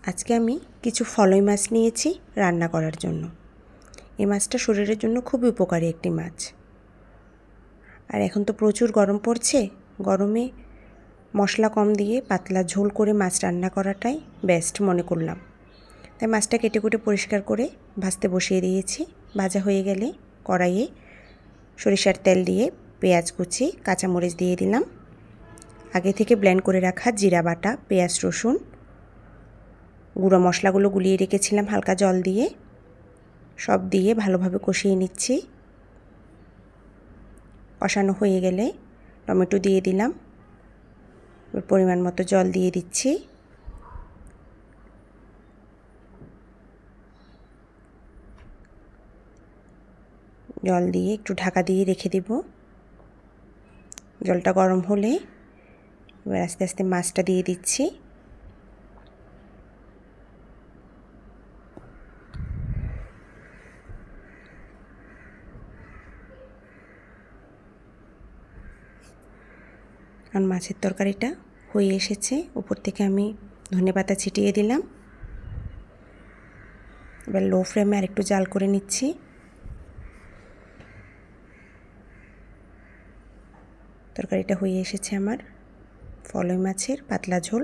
আজকে আমি কিছু ফলই মাছ নিয়েছি রান্না করার জন্য। এই মাছটা শরীরের জন্য খুবই উপকারী একটি মাছ। আর এখন তো প্রচুর গরম পড়ছে, গরমে মশলা কম দিয়ে পাতলা ঝোল করে মাছ রান্না করাটাই বেস্ট মনে করলাম। তাই মাছটা কেটে কুটে পরিষ্কার করে ভাজতে বসিয়ে দিয়েছি। ভাজা হয়ে গেলে কড়াইয়ে সরিষার তেল দিয়ে পেঁয়াজ কুচি, কাঁচামরিচ দিয়ে দিলাম। আগে থেকে ব্লেন্ড করে রাখা জিরা বাটা, পেঁয়াজ, রসুন, গুঁড়ো মশলাগুলো গুলিয়ে রেখেছিলাম হালকা জল দিয়ে, সব দিয়ে ভালোভাবে কষিয়ে নিচ্ছি। কষানো হয়ে গেলে টমেটো দিয়ে দিলাম, পরিমাণ মতো জল দিয়ে দিচ্ছি। জল দিয়ে একটু ঢাকা দিয়ে রেখে দেব। জলটা গরম হলে এবার আস্তে আস্তে মাছটা দিয়ে দিচ্ছি। আর মাছের তরকারিটা হয়ে এসেছে, উপর থেকে আমি ধনেপাতা ছিটিয়ে দিলাম। এবার লো ফ্লেমে আরেকটু জাল করে নিচ্ছি। তরকারিটা হয়ে এসেছে আমার ফলই মাছের পাতলা ঝোল।